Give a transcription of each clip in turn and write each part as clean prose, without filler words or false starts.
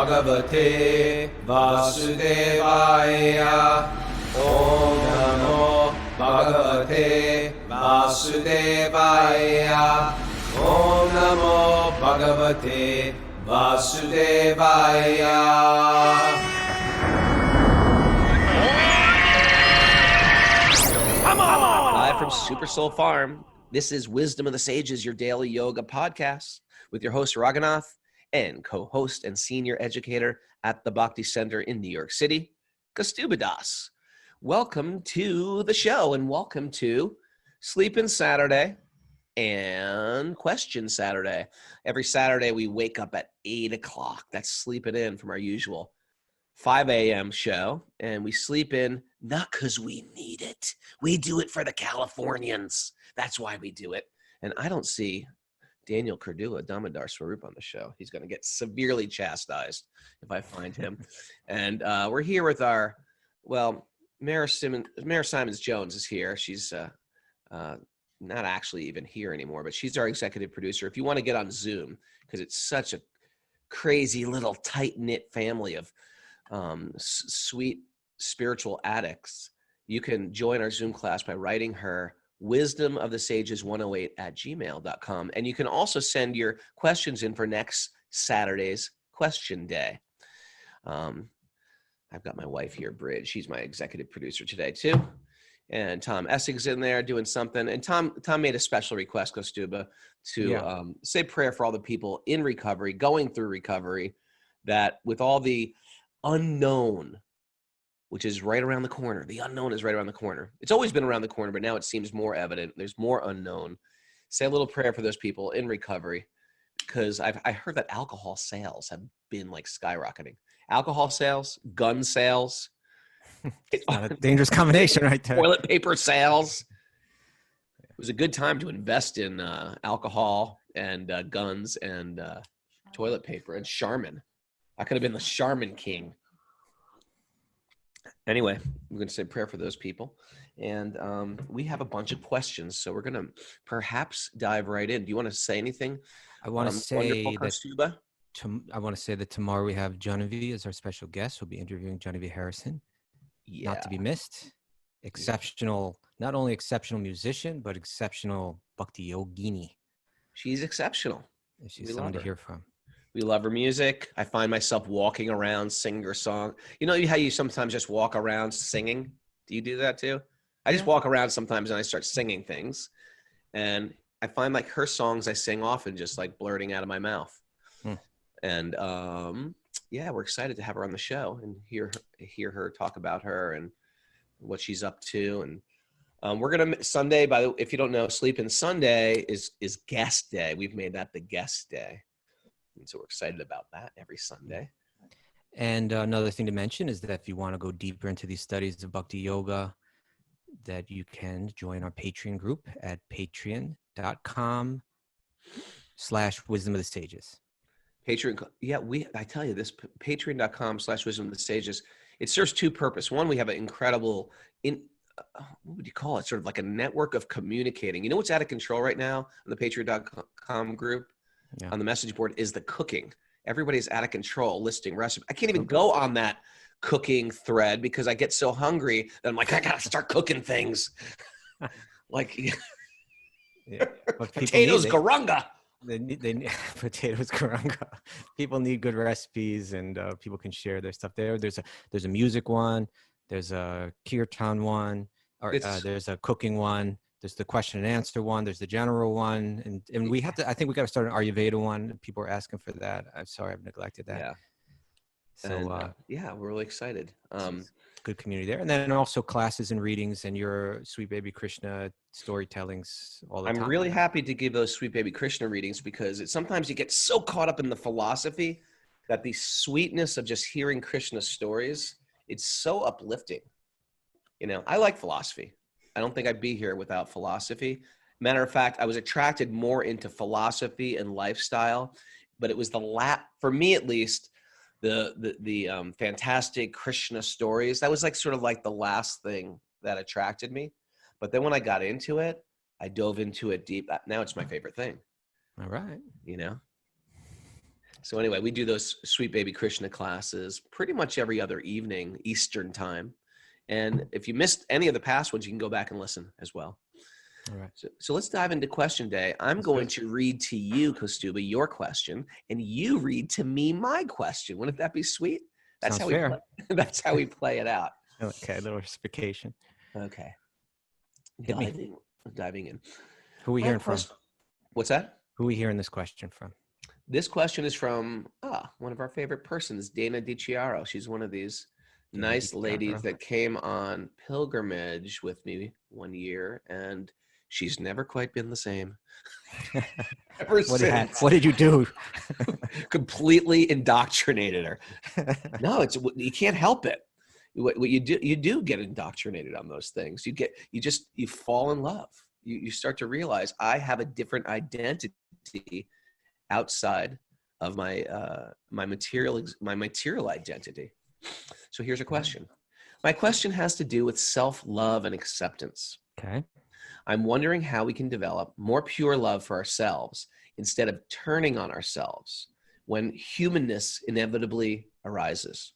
Bhagavate Vasudevaya. Om Namo Bhagavate Vasudevaya. Om Namo Bhagavate Vasudevaya. Live from Super Soul Farm, this is Wisdom of the Sages, your daily yoga podcast with your host Raghunath and co-host and senior educator at the Bhakti Center in New York City, Kaustubha Das. Welcome to the show and welcome to Sleepin' Saturday and Question Saturday. Every Saturday we wake up at 8 o'clock. That's sleeping in from our usual 5 a.m. show, and we sleep in not because we need it. We do it for the Californians. That's why we do it. And I don't see Daniel Kurdula Damodar Swarup on the show. He's going to get severely chastised if I find him. And we're here with our, Mara Simons-Jones is here. She's not actually even here anymore, but she's our executive producer. If you want to get on Zoom, because it's such a crazy little tight-knit family of sweet spiritual addicts, you can join our Zoom class by writing her wisdomofthesages108@gmail.com. And you can also send your questions in for next Saturday's question day. I've got my wife here, Bridge. She's my executive producer today too. And Tom Essig's in there doing something. And Tom made a special request, Kaustubha, to say prayer for all the people in recovery, going through recovery, that with all the unknown, which is right around the corner. The unknown is right around the corner. It's always been around the corner, but now it seems more evident. There's more unknown. Say a little prayer for those people in recovery, because I heard that alcohol sales have been like skyrocketing. Alcohol sales, gun sales. It's not a dangerous combination right there. Toilet paper sales. It was a good time to invest in alcohol and guns and toilet paper and Charmin. I could have been the Charmin king. Anyway, we're going to say prayer for those people. And we have a bunch of questions, so we're going to perhaps dive right in. Do you want to say anything? I want to say that tomorrow we have Genevieve as our special guest. We'll be interviewing Genevieve Harrison. Yeah. Not to be missed. Exceptional, not only exceptional musician, but exceptional bhakti yogini. She's exceptional. She's someone to hear from. We love her music. I find myself walking around singing her song. You know how you sometimes just walk around singing? Do you do that too? I just walk around sometimes and I start singing things. And I find like her songs I sing often just like blurting out of my mouth. And we're excited to have her on the show and hear her talk about her and what she's up to. And we're going to Sunday, by the way, if you don't know, Sleepin' Sunday is guest day. We've made that the guest day. And so we're excited about that every Sunday. And another thing to mention is that if you want to go deeper into these studies of bhakti yoga, that you can join our Patreon group at patreon.com/wisdom of the sages. Patreon. Yeah, I tell you this, patreon.com/wisdom of the sages. It serves two purposes. One, we have an incredible, what would you call it? Sort of like a network of communicating. You know what's out of control right now on the patreon.com group? Yeah. On the message board is the cooking. Everybody's out of control listing recipes. I can't even go on that cooking thread because I get so hungry that I'm like, I gotta start cooking things. Potatoes garunga. They need potatoes garunga. People need good recipes, and people can share their stuff there. There's a music one. There's a kirtan one. Or there's a cooking one. There's the question and answer one. There's the general one. And we have to, I think we got to start an Ayurveda one. People are asking for that. I'm sorry, I've neglected that. Yeah. So, we're really excited. Good community there. And then also classes and readings and your Sweet Baby Krishna storytellings all the time. I'm really happy to give those Sweet Baby Krishna readings because sometimes you get so caught up in the philosophy that the sweetness of just hearing Krishna stories, it's so uplifting. You know, I like philosophy. I don't think I'd be here without philosophy. Matter of fact, I was attracted more into philosophy and lifestyle, but it was for me at least, the fantastic Krishna stories. That was like sort of like the last thing that attracted me. But then when I got into it, I dove into it deep. Now it's my favorite thing. All right. You know? So anyway, we do those Sweet Baby Krishna classes pretty much every other evening, Eastern time. And if you missed any of the past ones, you can go back and listen as well. All right. So let's dive into question day. I'm going to read to you, Kostuba, your question, and you read to me my question. Wouldn't that be sweet? That's Sounds how fair. we play. That's how we play it out. Okay, a little reciprocation. Okay. Hit me. Diving in. Who are we hearing from? What's that? Who are we hearing this question from? This question is from one of our favorite persons, Dana DiCiaro. She's one of these nice ladies that came on pilgrimage with me one year, and she's never quite been the same. Ever since. What did you do? Completely indoctrinated her. No, you can't help it. What you do get indoctrinated on those things. You fall in love. You start to realize I have a different identity outside of my material identity. So here's a question. My question has to do with self-love and acceptance. Okay. I'm wondering how we can develop more pure love for ourselves instead of turning on ourselves when humanness inevitably arises.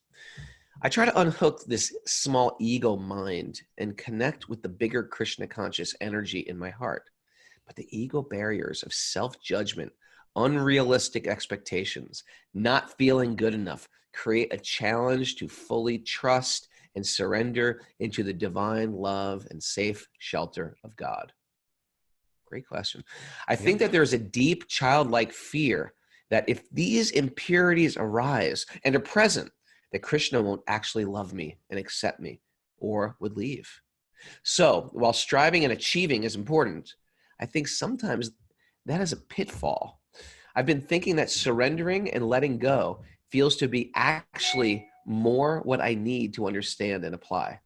I try to unhook this small ego mind and connect with the bigger Krishna conscious energy in my heart. But the ego barriers of self-judgment, unrealistic expectations, not feeling good enough, create a challenge to fully trust and surrender into the divine love and safe shelter of God. Great question. I think that there's a deep childlike fear that if these impurities arise and are present, that Krishna won't actually love me and accept me or would leave. So while striving and achieving is important, I think sometimes that is a pitfall. I've been thinking that surrendering and letting go feels to be actually more what I need to understand and apply.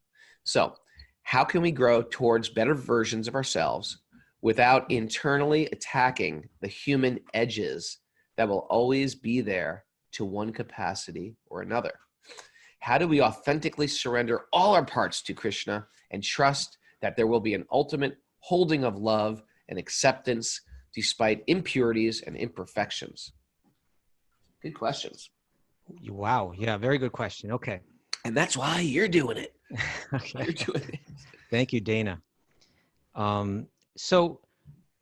So how can we grow towards better versions of ourselves without internally attacking the human edges that will always be there to one capacity or another? How do we authentically surrender all our parts to Krishna and trust that there will be an ultimate holding of love and acceptance despite impurities and imperfections? Good questions. Wow. Yeah, very good question. Okay. And that's why you're doing it. Okay. You're doing it. Thank you, Dana. So,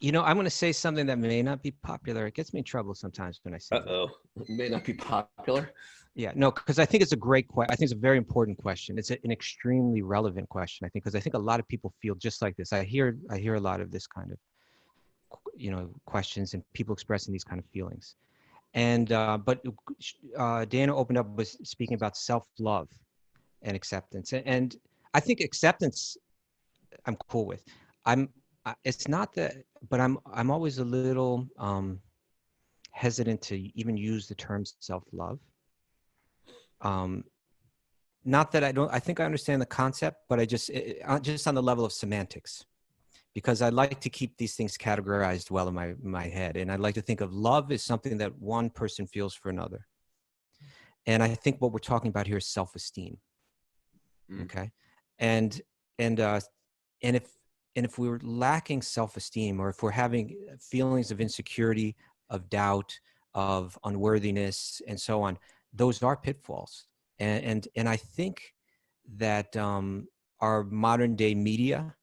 I'm going to say something that may not be popular. It gets me in trouble sometimes when I say Uh-oh. It may not be popular. Yeah, no, because I think it's a great question. I think it's a very important question. It's an extremely relevant question, I think, because I think a lot of people feel just like this. I hear a lot of this kind of, questions and people expressing these kind of feelings. And but Dana opened up with speaking about self-love and acceptance, and I think acceptance I'm cool with. It's not that, but I'm always a little hesitant to even use the term self-love. Not that I think I understand the concept, but I just on the level of semantics, because I like to keep these things categorized well in my head. And I like to think of love as something that one person feels for another. And I think what we're talking about here is self-esteem. Okay. And if we're lacking self-esteem, or if we're having feelings of insecurity, of doubt, of unworthiness, and so on, those are pitfalls. And I think that our modern day media,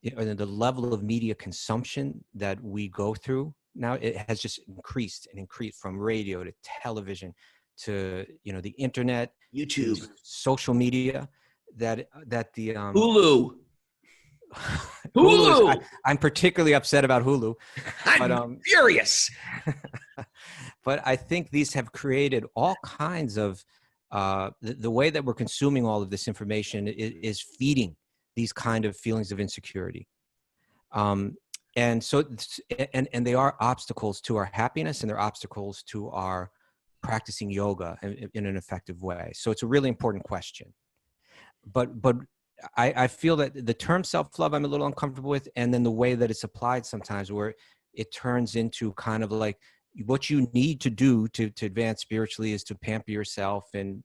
the level of media consumption that we go through now, it has just increased from radio to television to the internet, YouTube, social media, that the Hulu. Hulu. I'm particularly upset about Hulu. I'm furious. But I think these have created all kinds of the way that we're consuming all of this information is feeding these kind of feelings of insecurity. And so, and they are obstacles to our happiness, and they're obstacles to our practicing yoga in an effective way. So it's a really important question. But I feel that the term self-love I'm a little uncomfortable with, and then the way that it's applied sometimes, where it turns into kind of like what you need to do to advance spiritually is to pamper yourself. And,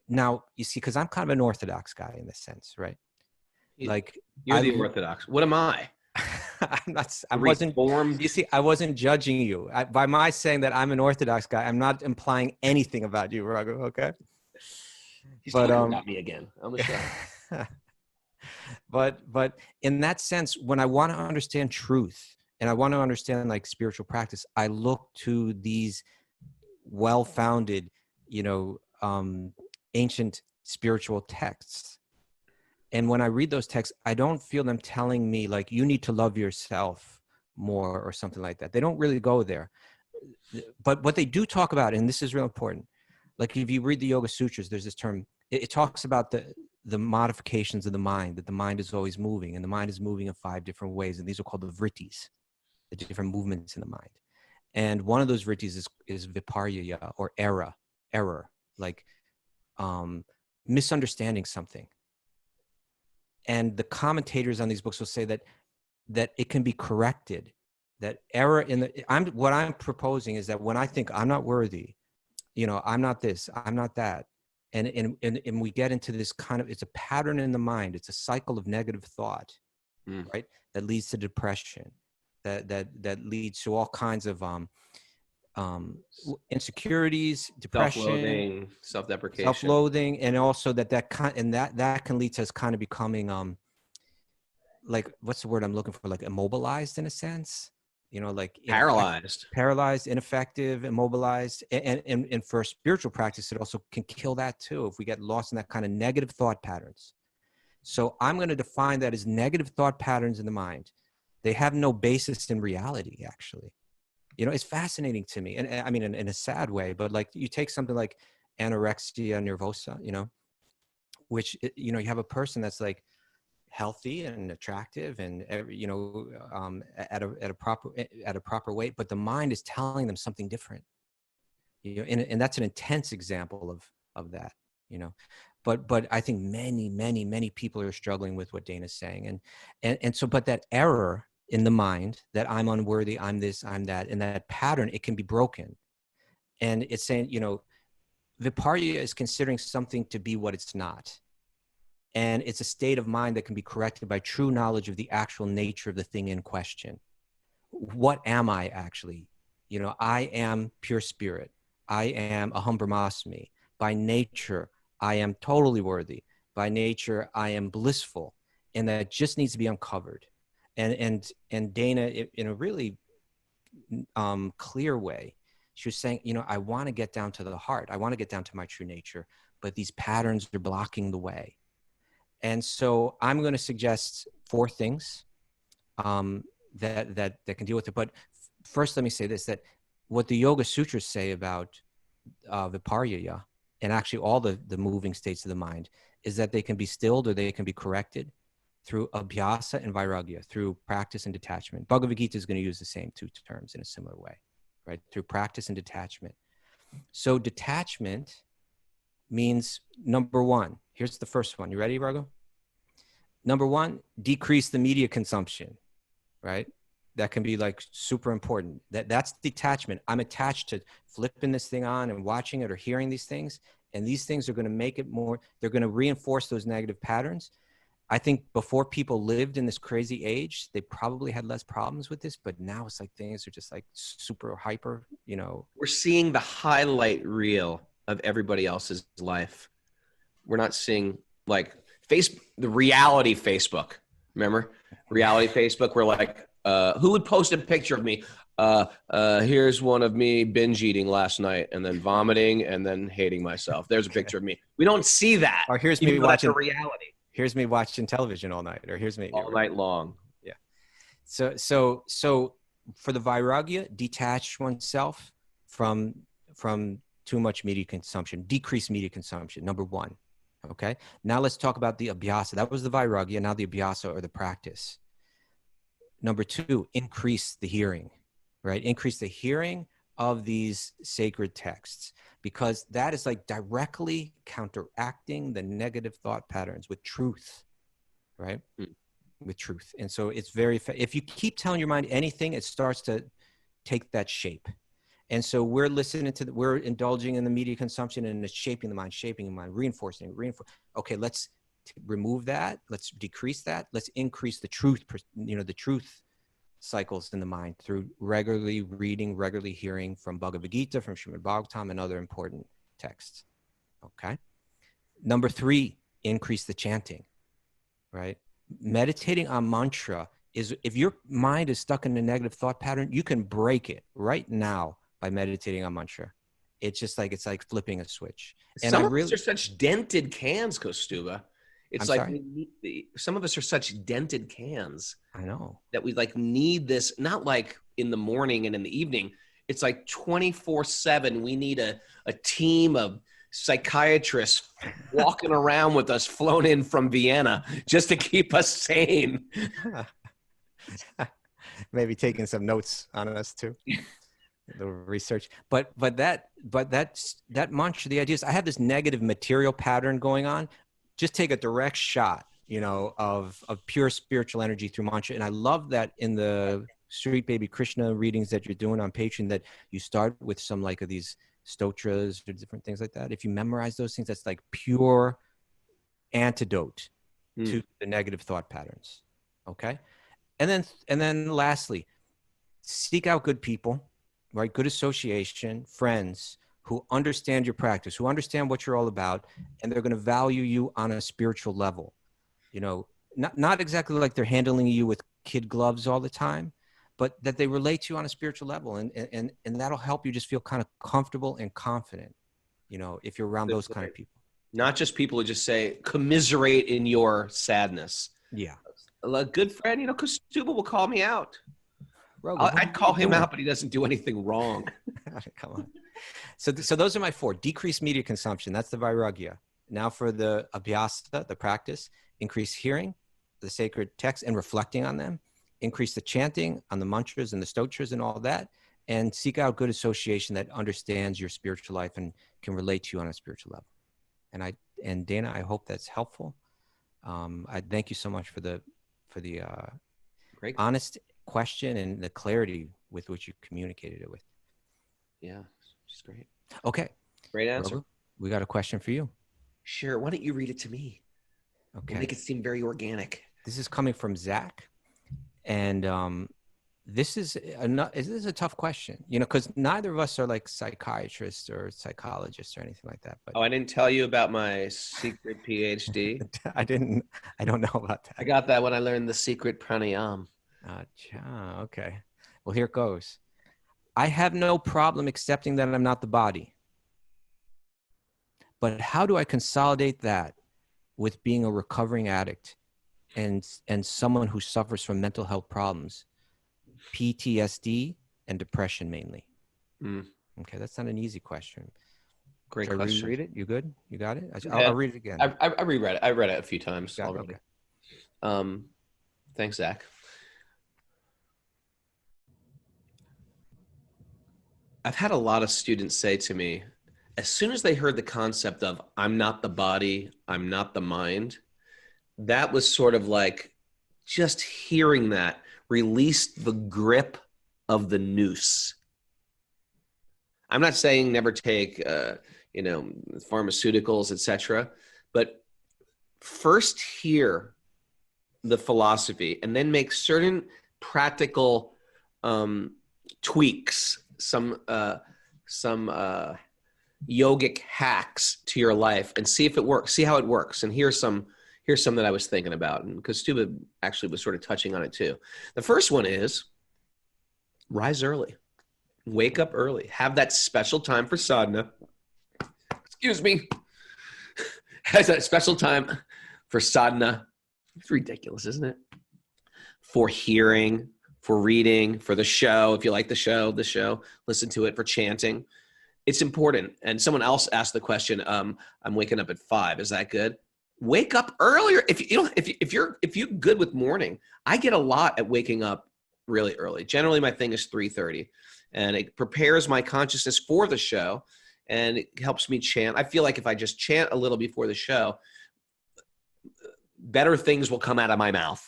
now you see, because I'm kind of an orthodox guy in this sense, right? Like you're the orthodox. What am I? I wasn't, reformed. you see, I wasn't judging you. By my saying that I'm an Orthodox guy, I'm not implying anything about you, Raghu, okay? He's But, talking about me again. I'm a show. but in that sense, when I want to understand truth and I want to understand like spiritual practice, I look to these well-founded, ancient spiritual texts. And when I read those texts, I don't feel them telling me like, you need to love yourself more or something like that. They don't really go there. But what they do talk about, and this is real important, like if you read the Yoga Sutras, there's this term, it talks about the modifications of the mind, that the mind is always moving, and the mind is moving in 5 different ways. And these are called the vrittis, the different movements in the mind. And one of those vrittis is viparya, or error, like misunderstanding something. And the commentators on these books will say that it can be corrected. That error what I'm proposing is that when I think I'm not worthy, I'm not this, I'm not that, and we get into this kind of, it's a pattern in the mind, it's a cycle of negative thought, right? That leads to depression, that leads to all kinds of insecurities, depression, self-loathing, and also that can lead to us kind of becoming like, what's the word I'm looking for? Like immobilized in a sense, like paralyzed, ineffective, immobilized. And for spiritual practice, it also can kill that too, if we get lost in that kind of negative thought patterns. So I'm going to define that as negative thought patterns in the mind. They have no basis in reality, actually. It's fascinating to me. And I mean, in a sad way, but like you take something like anorexia nervosa, which, you have a person that's like healthy and attractive and, at a proper weight, but the mind is telling them something different, and that's an intense example of that, but I think many people are struggling with what Dana's saying. And so, but that error in the mind, that I'm unworthy, I'm this, I'm that, and that pattern, it can be broken. And it's saying, viparya is considering something to be what it's not. And it's a state of mind that can be corrected by true knowledge of the actual nature of the thing in question. What am I actually? I am pure spirit. I am aham brahmasmi. By nature, I am totally worthy. By nature, I am blissful. And that just needs to be uncovered. And Dana, in a really clear way, she was saying, I want to get down to the heart. I want to get down to my true nature, but these patterns are blocking the way. And so I'm going to suggest 4 things that can deal with it. But first, let me say this, that what the Yoga Sutras say about viparya, and actually all the moving states of the mind, is that they can be stilled or they can be corrected through abhyasa and vairagya, through practice and detachment. Bhagavad Gita is going to use the same 2 terms in a similar way, right? Through practice and detachment. So detachment means, number 1, here's the first one. You ready, Raghu? Number 1, decrease the media consumption, right? That can be like super important. That's detachment. I'm attached to flipping this thing on and watching it or hearing these things. And these things are going to make it more, they're going to reinforce those negative patterns. I think before people lived in this crazy age, they probably had less problems with this, but now it's like things are just like super hyper, We're seeing the highlight reel of everybody else's life. We're not seeing like the reality Facebook. Remember reality Facebook? We're like, who would post a picture of me? Here's one of me binge eating last night and then vomiting and then hating myself. There's a picture of me. We don't see that. Or here's me watching reality. Here's me watching television all night, or here's me all night long. Yeah. So for the vairagya, detach oneself from too much media consumption, decrease media consumption, number 1. Okay. Now let's talk about the abhyasa. That was the vairagya. Now the abhyasa, or the practice. Number 2, increase the hearing, right? Increase the hearing of these sacred texts, because that is like directly counteracting the negative thought patterns with truth, right? With truth. And so it's if you keep telling your mind anything, it starts to take that shape. And so we're indulging in the media consumption, and it's shaping the mind, reinforcing. Okay, let's remove that. Let's decrease that. Let's increase the truth, the truth cycles in the mind through regularly reading, regularly hearing from Bhagavad Gita, from Srimad Bhagavatam, and other important texts. Okay. Number 3, increase the chanting, right? Meditating on mantra is, if your mind is stuck in a negative thought pattern, you can break it right now by meditating on mantra. It's just like, it's like flipping a switch. And some of us are such dented cans, Kostuba. It's I'm like sorry? some of us are such dented cans. I know. That we like need this, not like in the morning and in the evening. It's like 24/7. We need a team of psychiatrists walking around with us, flown in from Vienna, just to keep us sane. Maybe taking some notes on us too. The research, but that mantra, the idea is, I have this negative material pattern going on. Just take a direct shot, of pure spiritual energy through mantra. And I love that in the Street Baby Krishna readings that you're doing on Patreon, that you start with some like of these stotras or different things like that. If you memorize those things, that's like pure antidote to the negative thought patterns. Okay. And then lastly, seek out good people, right? Good association, friends who understand your practice, who understand what you're all about, and they're going to value you on a spiritual level. Not exactly like they're handling you with kid gloves all the time, but that they relate to you on a spiritual level. And that'll help you just feel kind of comfortable and confident, if you're around those kind of people. Not just people who just say, commiserate in your sadness. Yeah. A good friend, Kostuba will call me out. Raghu, I'd call him out, but he doesn't do anything wrong. Come on. So those are my 4. Decrease media consumption. That's the vairagya. Now for the abhyasa, the practice, increase hearing the sacred texts and reflecting on them, increase the chanting on the mantras and the stotras and all that, and seek out good association that understands your spiritual life and can relate to you on a spiritual level. And Dana, I hope that's helpful. I thank you so much for the Great. honest question and the clarity with which you communicated it with. Yeah, just great. Okay. Great answer. Raghu, we got a question for you. Sure. Why don't you read it to me? Okay. We'll make it seem very organic. This is coming from Zach. And this is a tough question, because neither of us are like psychiatrists or psychologists or anything like that. But I didn't tell you about my secret PhD. I don't know about that. I got that when I learned the secret pranayam. Okay. Well, here it goes. I have no problem accepting that I'm not the body. But how do I consolidate that with being a recovering addict and someone who suffers from mental health problems, PTSD and depression mainly? Okay, that's not an easy question. Great Should question. I reread it? You good? You got it? I'll read it again. I reread it. I read it a few times already. Okay. Thanks, Zach. I've had a lot of students say to me, as soon as they heard the concept of I'm not the body, I'm not the mind, that was sort of like just hearing that released the grip of the noose. I'm not saying never take, pharmaceuticals, etc., but first hear the philosophy and then make certain practical tweaks, some yogic hacks to your life, and see if it works. See how it works. And here's some that I was thinking about, and Kostuba actually was sort of touching on it too. The first one is rise early, wake up early, have that special time for sadhana. Excuse me. Has that special time for sadhana. It's ridiculous, isn't it? For hearing, for reading, for the show. If you like the show, listen to it, for chanting. It's important. And someone else asked the question, I'm waking up at 5. Is that good? Wake up earlier. If you're good with morning, I get a lot at waking up really early. Generally, my thing is 3:30, and it prepares my consciousness for the show, and it helps me chant. I feel like if I just chant a little before the show, better things will come out of my mouth.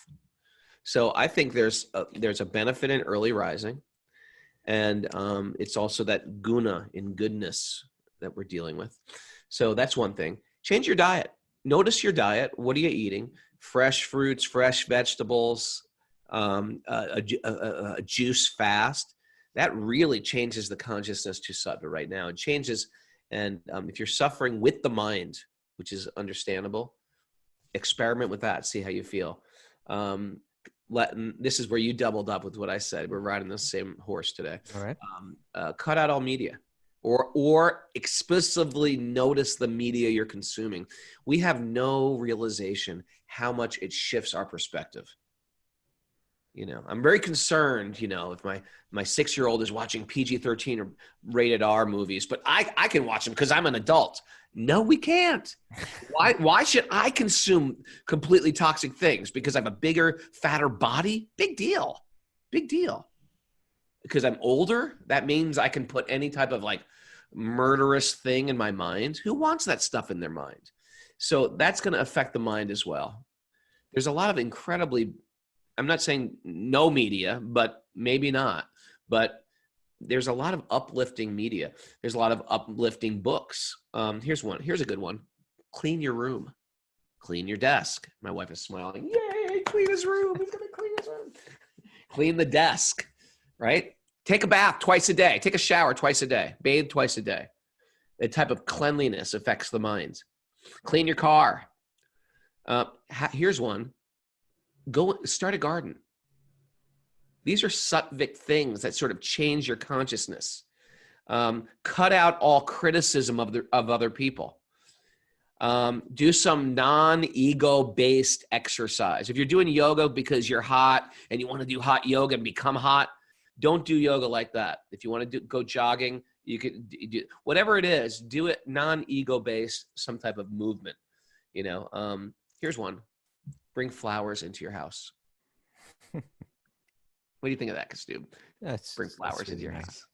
So I think there's a benefit in early rising, and it's also that guna in goodness that we're dealing with. So that's one thing. Change your diet. notice your diet. What are you eating? Fresh fruits, fresh vegetables, a juice fast. That really changes the consciousness to sattva right now. It changes. And if you're suffering with the mind, which is understandable, experiment with that. See how you feel. This is where you doubled up with what I said. We're riding the same horse today. All right. Cut out all media, or explicitly notice the media you're consuming. We have no realization how much it shifts our perspective. You know, I'm very concerned, you know, if my 6-year-old is watching PG-13 or rated R movies, but I can watch them because I'm an adult. No, we can't. Why should I consume completely toxic things? Because I have a bigger, fatter body? Big deal. Big deal. Because I'm older, that means I can put any type of like murderous thing in my mind. Who wants that stuff in their mind? So that's going to affect the mind as well. There's a lot of incredibly, I'm not saying no media, but maybe not. But there's a lot of uplifting media. There's a lot of uplifting books. Here's one. Here's a good one. Clean your room. Clean your desk. My wife is smiling. Yay, clean his room. He's going to clean his room. Clean the desk, right? Take a bath twice a day. Take a shower twice a day. Bathe twice a day. That type of cleanliness affects the mind. Clean your car. Here's one. Go start a garden. These are sattvic things that sort of change your consciousness. Cut out all criticism of other people. Do some non-ego based exercise. If you're doing yoga because you're hot and you want to do hot yoga and become hot, don't do yoga like that. If you want to go jogging, you could do whatever it is. Do it non-ego based, some type of movement. You know, here's one. Bring flowers into your house. What do you think of that, Kastub? Bring flowers into your house.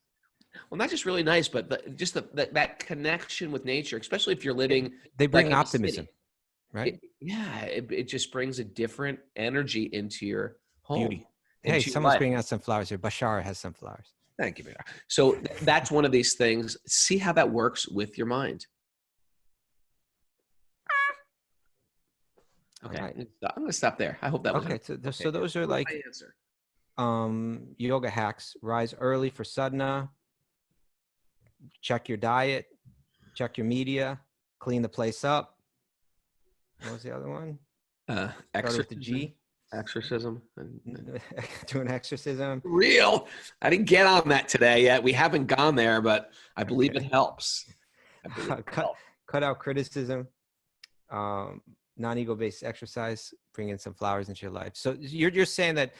Well, not just really nice, but that connection with nature, especially if you're living. They bring optimism, right? It just brings a different energy into your home. Beauty. Hey, someone's bringing out some flowers here. Bashar has some flowers. Thank you, Bashar. So that's one of these things. See how that works with your mind. Okay, right. I'm going to stop there. I hope that was okay. So those are like yoga hacks. Rise early for sadhana. Check your diet. Check your media. Clean the place up. What was the other one? Exercism. With the G. Exorcism. Do an exorcism. Real. I didn't get on that today yet. We haven't gone there, but I believe it helps. Cut out criticism. Non-ego based exercise, bring in some flowers into your life. So you're saying that,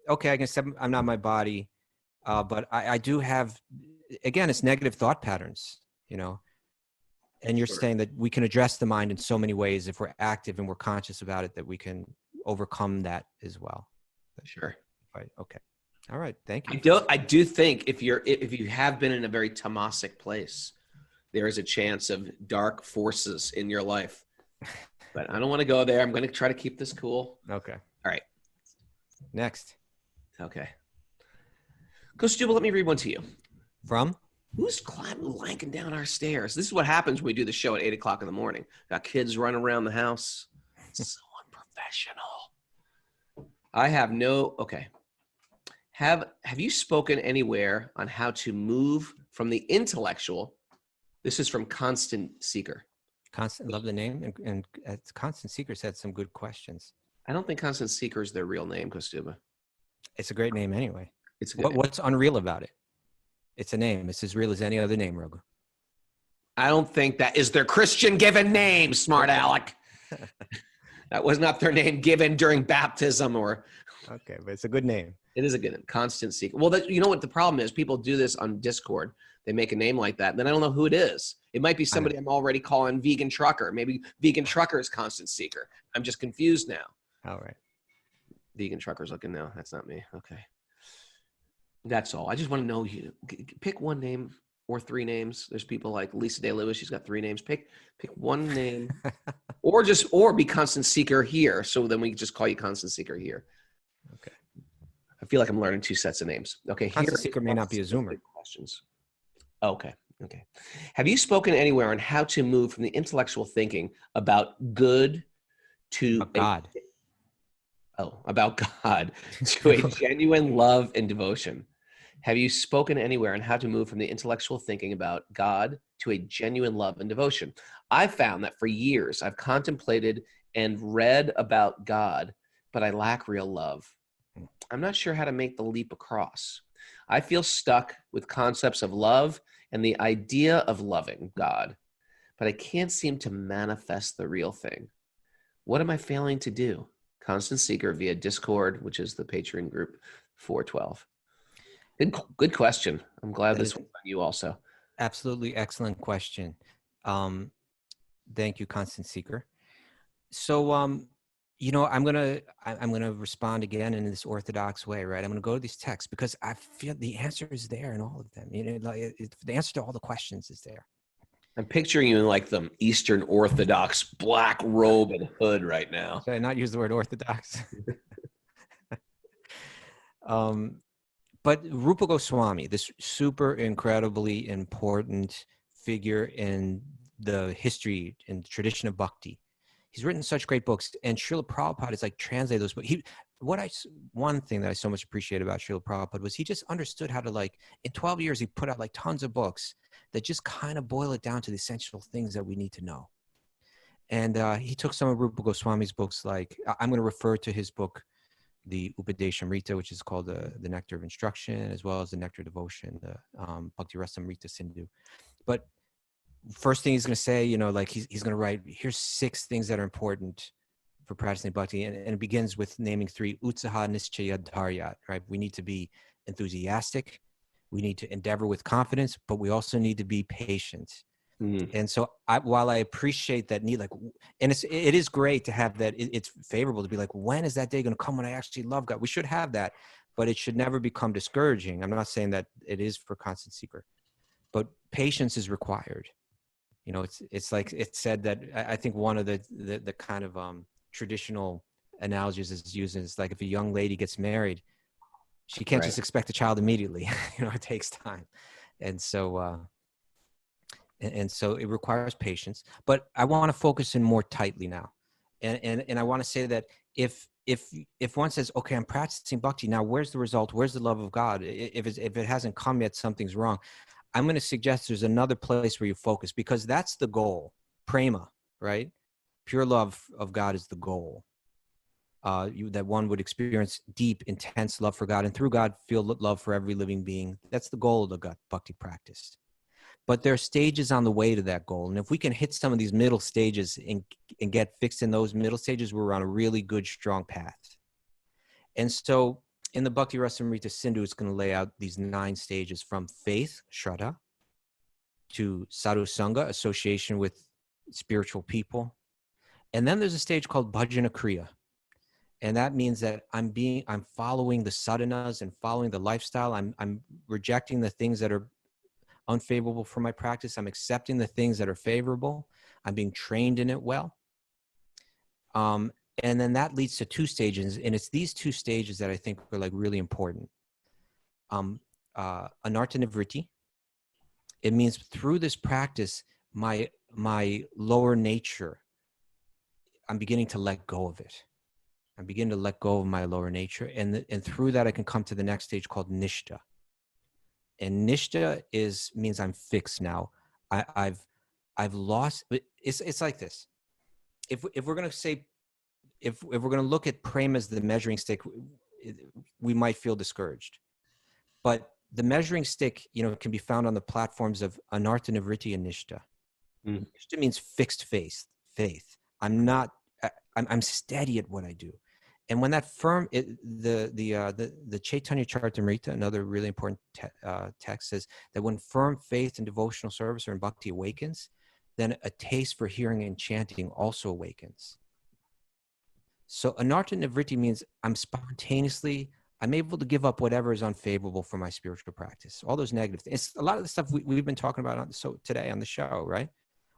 okay, I can say I'm not my body, but I do have, again, it's negative thought patterns, you know, and you're saying that we can address the mind in so many ways if we're active and we're conscious about it, that we can overcome that as well. Sure. Right. Okay. All right. Thank you. I do think if you have been in a very tamasic place, there is a chance of dark forces in your life. But I don't want to go there. I'm going to try to keep this cool. Okay. All right. Next. Okay. Kostuba, let me read one to you. From? Who's lanking down our stairs? This is what happens when we do the show at 8 o'clock in the morning. Got kids running around the house. So unprofessional. I have no, okay. Have you spoken anywhere on how to move from the intellectual? This is from Constant Seeker. Love the name, and Constant Seeker's had some good questions. I don't think Constant Seeker is their real name, Kostuba. It's a great name anyway. It's a good name. What's unreal about it? It's a name. It's as real as any other name, Raghu. I don't think that is their Christian given name, smart aleck. That was not their name given during baptism or. Okay, but it's a good name. It is a good name, Constant Seeker. Well, you know what the problem is? People do this on Discord. They make a name like that, and then I don't know who it is. It might be somebody I'm already calling Vegan Trucker. Maybe Vegan Trucker is Constant Seeker. I'm just confused now. All right. Vegan Trucker's looking now. That's not me. Okay. That's all. I just want to know you. Pick one name or 3 names. There's people like Lisa Day Lewis. She's got 3 names. Pick one name, or be Constant Seeker here. So then we just call you Constant Seeker here. Okay. I feel like I'm learning 2 sets of names. Okay. Constant Seeker may not be a Zoomer. Questions. Okay. Okay. Have you spoken anywhere on how to move from the intellectual thinking about good to God. about God to a genuine love and devotion? Have you spoken anywhere on how to move from the intellectual thinking about God to a genuine love and devotion? I've found that for years I've contemplated and read about God, but I lack real love. I'm not sure how to make the leap across. I feel stuck with concepts of love and the idea of loving God, but I can't seem to manifest the real thing. What am I failing to do? Constant Seeker via Discord, which is the Patreon group 412. Good question. I'm glad this was on you also. Absolutely excellent question. Thank you, Constant Seeker. So, you know, I'm gonna respond again in this orthodox way, right? I'm gonna go to these texts because I feel the answer is there in all of them. You know, like the answer to all the questions is there. I'm picturing you in like the Eastern Orthodox black robe and hood right now. Should I not use the word orthodox? But Rupa Goswami, this super incredibly important figure in the history and tradition of bhakti, he's written such great books, and Srila Prabhupada is like translate those books. One thing that I so much appreciate about Srila Prabhupada was he just understood how to, like, in 12 years, he put out like tons of books that just kind of boil it down to the essential things that we need to know. And he took some of Rupa Goswami's books, like I'm going to refer to his book, the Upadeshamrita, which is called the Nectar of Instruction, as well as the Nectar of Devotion, the Bhakti Rasamrita Sindhu. But first thing he's going to say, you know, like he's going to write, here's 6 things that are important for practicing bhakti. And it begins with naming 3, utsaha nischaya dharyat, right? We need to be enthusiastic. We need to endeavor with confidence, but we also need to be patient. And so while I appreciate that need, like, and it is great to have that, it's favorable to be like, when is that day going to come when I actually love God? We should have that, but it should never become discouraging. I'm not saying that it is for Constant Seeker, but patience is required. You know, it's like it's said that I think one of the kind of traditional analogies is used is like if a young lady gets married, she can't just expect a child immediately. You know, it takes time. And so it requires patience, but I want to focus in more tightly now. And I want to say that if one says, okay, I'm practicing bhakti now, where's the result? Where's the love of God? If it hasn't come yet, something's wrong. I'm going to suggest there's another place where you focus, because that's the goal. Prema, right? Pure love of God is the goal. That one would experience deep, intense love for God, and through God feel love for every living being. That's the goal of the bhakti practice. But there are stages on the way to that goal. And if we can hit some of these middle stages and get fixed in those middle stages, we're on a really good, strong path. And so in the Bhakti Rasamrita Sindhu, it's going to lay out these 9 stages, from faith, shraddha, to sadhu sangha, association with spiritual people. And then there's a stage called bhajana kriya. And that means that I'm following the sadhanas and following the lifestyle. I'm rejecting the things that are unfavorable for my practice. I'm accepting the things that are favorable. I'm being trained in it well. And then that leads to 2 stages. And it's these 2 stages that I think are like really important. Anartha nivritti. It means through this practice, my lower nature, I'm beginning to let go of it. I'm beginning to let go of my lower nature. And through that, I can come to the next stage called nishtha. And nishtha means I'm fixed now. I've lost. It's like this. If we're going to say, if we're going to look at prema as the measuring stick, we might feel discouraged. But the measuring stick, you know, can be found on the platforms of anartha nivritti and nishtha. Nishtha means fixed faith. I'm steady at what I do. And when that the Chaitanya Charitamrita, another really important text, says that when firm faith and devotional service or in bhakti awakens, then a taste for hearing and chanting also awakens. So anartha nivritti means I'm able to give up whatever is unfavorable for my spiritual practice. All those negative things. It's a lot of the stuff we've been talking about today on the show, right?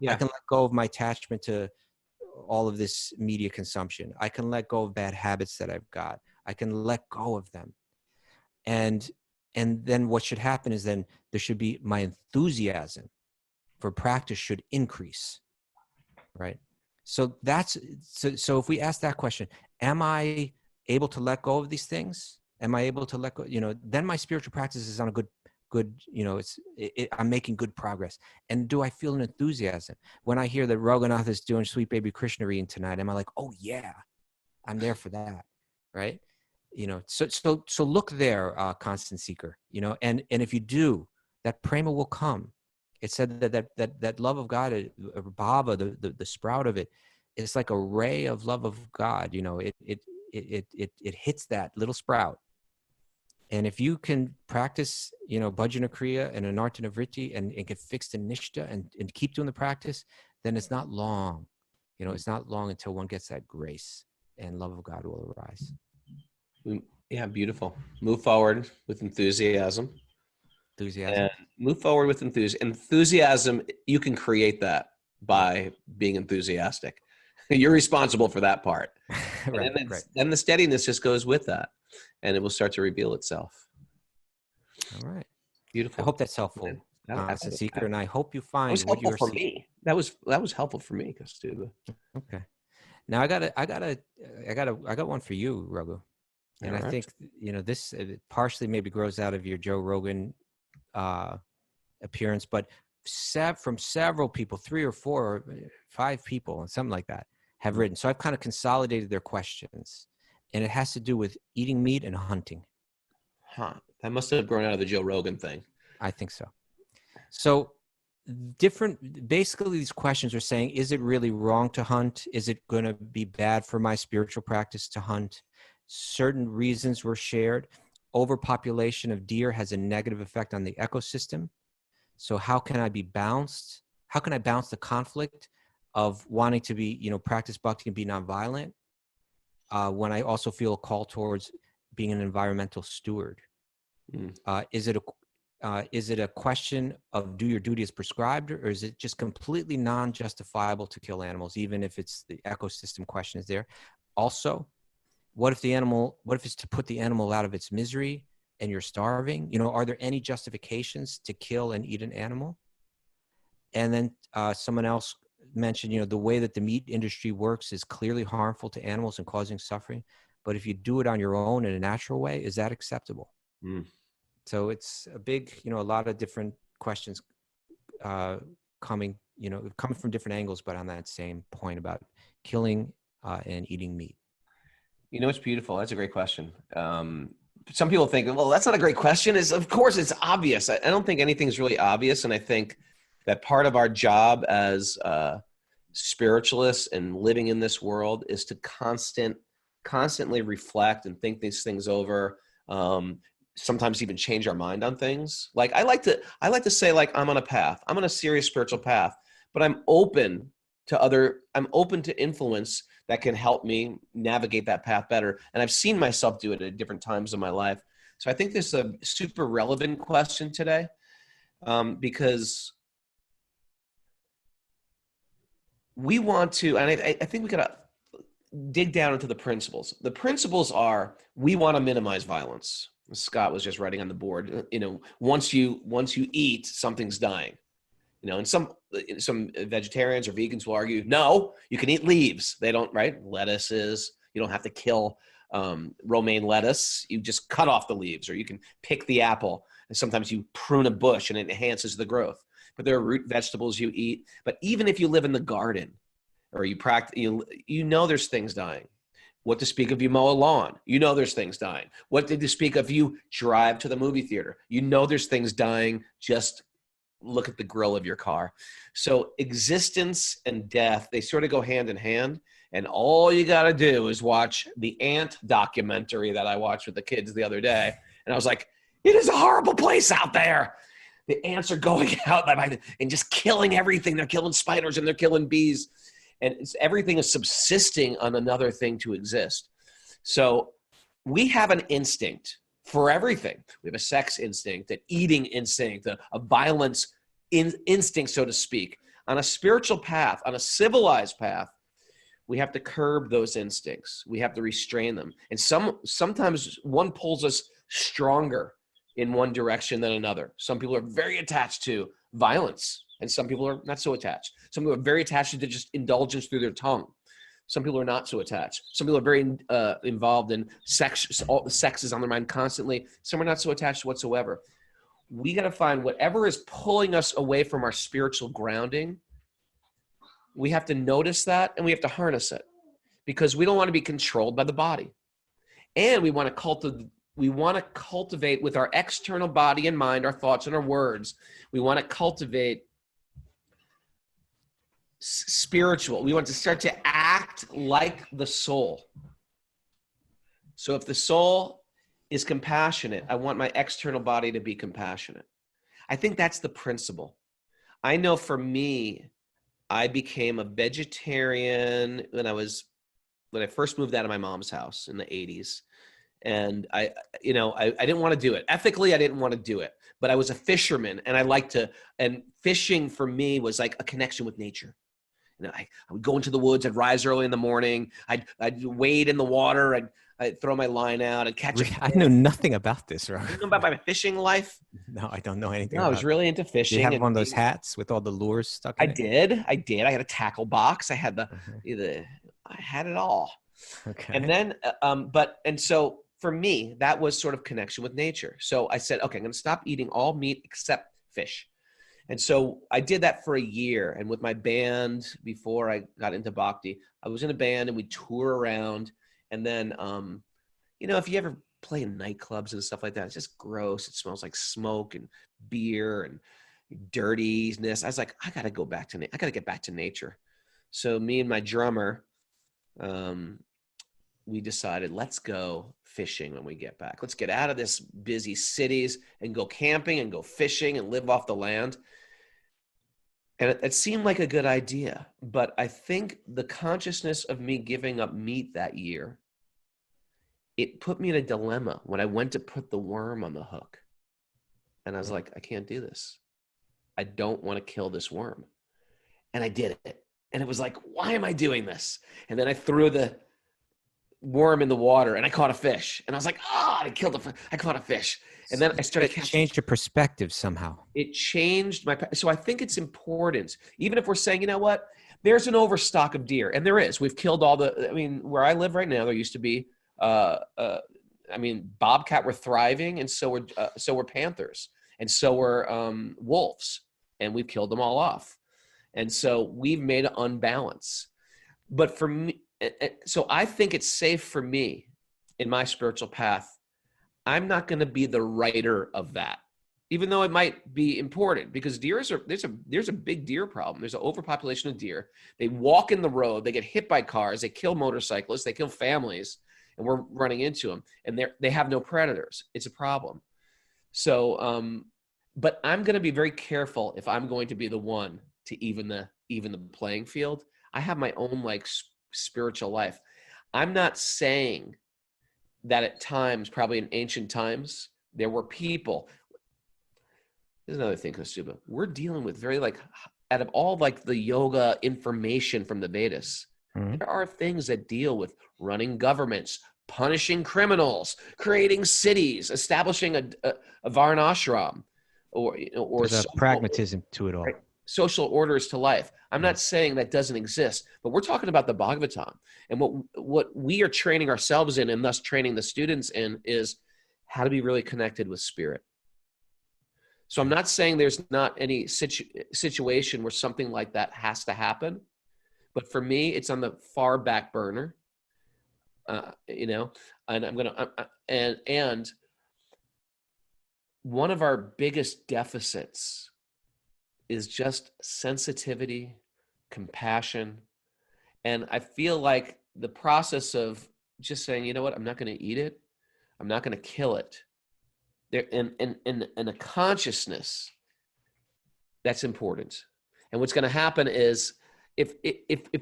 Yeah. I can let go of my attachment to all of this media consumption. I can let go of bad habits that I've got. I can let go of them. And And then what should happen is then there should be my enthusiasm for practice should increase, right? So so if we ask that question, am I able to let go of these things? Am I able to let go? Then my spiritual practice is on a good, I'm making good progress. And do I feel an enthusiasm when I hear that Raghunath is doing Sweet Baby Krishna reading tonight? Am I like, oh yeah, I'm there for that, right? So look there, constant seeker. And if you do, that prema will come. It said that love of God, bhava, the sprout of it, is like a ray of love of God. It hits that little sprout. And if you can practice, bhajana kriya and anartana vritti and get fixed in nishta and keep doing the practice, then it's not long. It's not long until one gets that grace and love of God will arise. Yeah, beautiful. Move forward with enthusiasm. And move forward with enthusiasm. You can create that by being enthusiastic. You're responsible for that part. Right, then the steadiness just goes with that, and it will start to reveal itself. All right. Beautiful. I hope that's helpful, constant seeker, and I hope you find what you are seeking. That was helpful for me, Kastuba. Okay. Now I got one for you, Raghu. And I think, this partially maybe grows out of your Joe Rogan appearance, but from several people, 3 or 4 or 5 people, and something like that, have written. So I've kind of consolidated their questions, and it has to do with eating meat and hunting. Huh. That must have grown out of the Joe Rogan thing. I think so. So basically these questions are saying, is it really wrong to hunt? Is it going to be bad for my spiritual practice to hunt? Certain reasons were shared. Overpopulation of deer has a negative effect on the ecosystem. So how can I be balanced? How can I balance the conflict of wanting to be, practice bhakti and be nonviolent when I also feel a call towards being an environmental steward? Is it a question of do your duty as prescribed, or is it just completely non-justifiable to kill animals, even if it's the ecosystem question is there? Also, what if it's to put the animal out of its misery and you're starving? Are there any justifications to kill and eat an animal? And then someone else mentioned, the way that the meat industry works is clearly harmful to animals and causing suffering. But if you do it on your own in a natural way, is that acceptable? So it's a big, a lot of different questions coming from different angles, but on that same point about killing and eating meat. It's beautiful. That's a great question. Some people think, well, that's not a great question. Of course, it's obvious. I don't think anything's really obvious. And I think that part of our job as spiritualists and living in this world is to constantly reflect and think these things over. Sometimes even change our mind on things. Like I like to say, like, I'm on a path. I'm on a serious spiritual path, but I'm open to influence that can help me navigate that path better. And I've seen myself do it at different times in my life. So I think this is a super relevant question today, because we want to, and I think we gotta dig down into the principles. The principles are, we want to minimize violence. Scott was just writing on the board, once you eat, something's dying. And some vegetarians or vegans will argue, no, you can eat leaves. They don't, right? Lettuces, you don't have to kill romaine lettuce. You just cut off the leaves, or you can pick the apple. And sometimes you prune a bush and it enhances the growth. But there are root vegetables you eat. But even if you live in the garden, or you practice, there's things dying. What to speak of you mow a lawn? There's things dying. What to speak of you drive to the movie theater? There's things dying. Just look at the grill of your car. So existence and death, they sort of go hand in hand. And all you got to do is watch the ant documentary that I watched with the kids the other day. And I was like, it is a horrible place out there. The ants are going out and just killing everything. They're killing spiders and they're killing bees. And everything is subsisting on another thing to exist. So we have an instinct for everything. We have a sex instinct, an eating instinct, a violence instinct, so to speak. On a spiritual path, on a civilized path, we have to curb those instincts. We have to restrain them. And sometimes one pulls us stronger in one direction than another. Some people are very attached to violence, and some people are not so attached. Some people are very attached to just indulgence through their tongue. Some people are not so attached. Some people are very involved in sex. All the sex is on their mind constantly. Some are not so attached whatsoever. We got to find whatever is pulling us away from our spiritual grounding. We have to notice that, and we have to harness it, because we don't want to be controlled by the body. And we want to cultivate with our external body and mind, our thoughts and our words. We want to cultivate spiritual. We want to start to act like the soul. So if the soul is compassionate, I want my external body to be compassionate. I think that's the principle. I know for me, I became a vegetarian when I first moved out of my mom's house in the 80s. And I didn't want to do it. Ethically, I didn't want to do it, but I was a fisherman, and and fishing for me was like a connection with nature. I would go into the woods. I'd rise early in the morning. I'd wade in the water. I'd throw my line out and catch it. I know nothing about this, right? You know about my fishing life? No, I don't know anything. No, I was really into fishing. Did you have one of those hats with all the lures stuck in it? I did. I had a tackle box. I had I had it all. Okay. And then, so for me, that was sort of connection with nature. So I said, okay, I'm going to stop eating all meat except fish. And so I did that for a year. And with my band, before I got into bhakti, I was in a band and we tour around. And then, if you ever play in nightclubs and stuff like that, it's just gross. It smells like smoke and beer and dirtiness. I was like, I got to get back to nature. So me and my drummer, we decided, let's go fishing when we get back. Let's get out of this busy cities and go camping and go fishing and live off the land. And it seemed like a good idea, but I think the consciousness of me giving up meat that year, it put me in a dilemma when I went to put the worm on the hook. And I was like, I can't do this. I don't want to kill this worm. And I did it. And it was like, why am I doing this? And then I threw the worm in the water and I caught a fish. And I was like, I caught a fish. And then I started catching. It changed your perspective somehow. It changed so I think it's important, even if we're saying, you know what, there's an overstock of deer, and there is. We've killed where I live right now, there used to be, bobcat were thriving, and so were panthers, and so were wolves, and we've killed them all off. And so we've made an unbalance. But for me, so I think it's safe for me in my spiritual path. I'm not going to be the writer of that, even though it might be important, because there's a big deer problem. There's an overpopulation of deer. They walk in the road. They get hit by cars. They kill motorcyclists. They kill families, and we're running into them. And they have no predators. It's a problem. So, but I'm going to be very careful if I'm going to be the one to even the playing field. I have my own spiritual life. I'm not saying that at times, probably in ancient times, there were people. There's another thing, Kostuba. We're dealing with very out of all the yoga information from the Vedas, there are things that deal with running governments, punishing criminals, creating cities, establishing a varnashram, or there's a pragmatism to it all. Right? Social orders to life. I'm not saying that doesn't exist, but we're talking about the Bhagavatam. And what we are training ourselves in, and thus training the students in, is how to be really connected with spirit. So I'm not saying there's not any situation where something like that has to happen, but for me, it's on the far back burner. And I'm gonna and one of our biggest deficits is just sensitivity, compassion. And I feel like the process of just saying, you know what, I'm not going to eat it. I'm not going to kill it. There, in a consciousness, that's important. And what's going to happen is if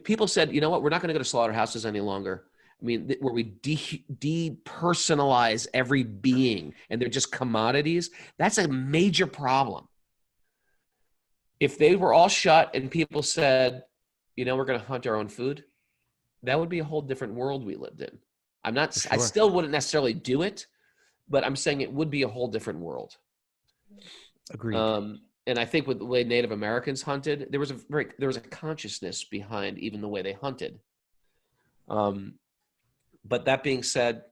people said, you know what, we're not going to go to slaughterhouses any longer. I mean, where we depersonalize every being and they're just commodities, that's a major problem. If they were all shut and people said, you know, we're going to hunt our own food, that would be a whole different world we lived in. I still wouldn't necessarily do it, but I'm saying it would be a whole different world. Agreed. And I think with the way Native Americans hunted, there was a consciousness behind even the way they hunted. But that being said,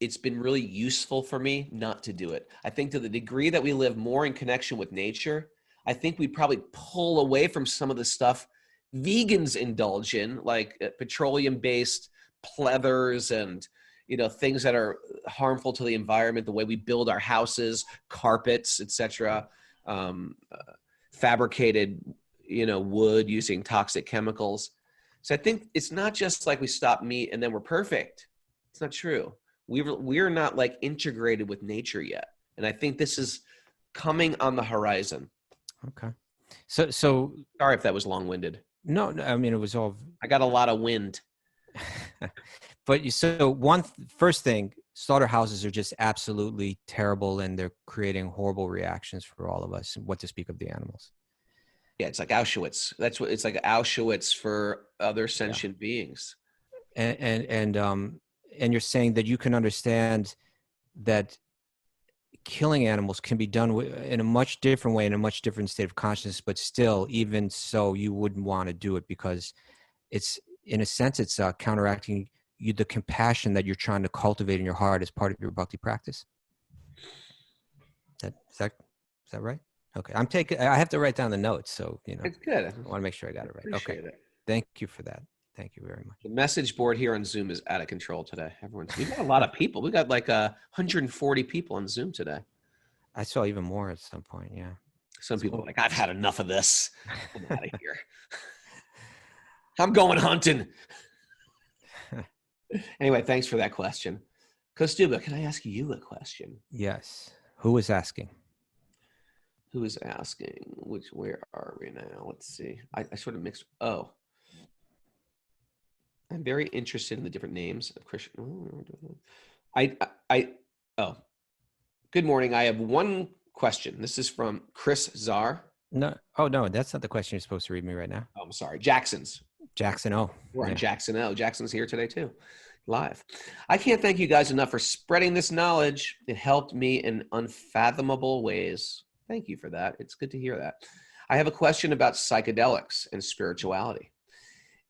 it's been really useful for me not to do it. I think to the degree that we live more in connection with nature, I think we probably pull away from some of the stuff vegans indulge in, like petroleum-based pleathers and, you know, things that are harmful to the environment, the way we build our houses, carpets, etc., fabricated, you know, wood using toxic chemicals. So I think it's not just like we stop meat and then we're perfect. It's not true. We're not like integrated with nature yet. And I think this is coming on the horizon. Okay. So sorry if that was long-winded. No, I mean, it was all. I got a lot of wind. But first thing, slaughterhouses are just absolutely terrible, and they're creating horrible reactions for all of us. What to speak of the animals? Yeah, it's like Auschwitz. It's like Auschwitz for other sentient beings. And you're saying that you can understand that killing animals can be done in a much different way, in a much different state of consciousness, but still, even so, you wouldn't want to do it because it's, in a sense, it's counteracting the compassion that you're trying to cultivate in your heart as part of your bhakti practice. Is that right? Okay, I have to write down the notes, so you know. It's good. I want to make sure I got it right. Appreciate it. Thank you for that. Thank you very much. The message board here on Zoom is out of control today. We've got a lot of people. We got like 140 people on Zoom today. I saw even more at some point. Yeah. Some people are like, I've had enough of this. I'm out of here. I'm going hunting. Anyway, thanks for that question. Kostuba, can I ask you a question? Yes. Who is asking? Who is asking? Where are we now? Let's see. I sort of mixed. Oh. I'm very interested in the different names of Krishna. Good morning. I have one question. This is from Chris Czar. No. Oh, no, that's not the question you're supposed to read me right now. Oh, I'm sorry. Jackson's. Jackson O. We're on Jackson O. Jackson's here today too, live. I can't thank you guys enough for spreading this knowledge. It helped me in unfathomable ways. Thank you for that. It's good to hear that. I have a question about psychedelics and spirituality.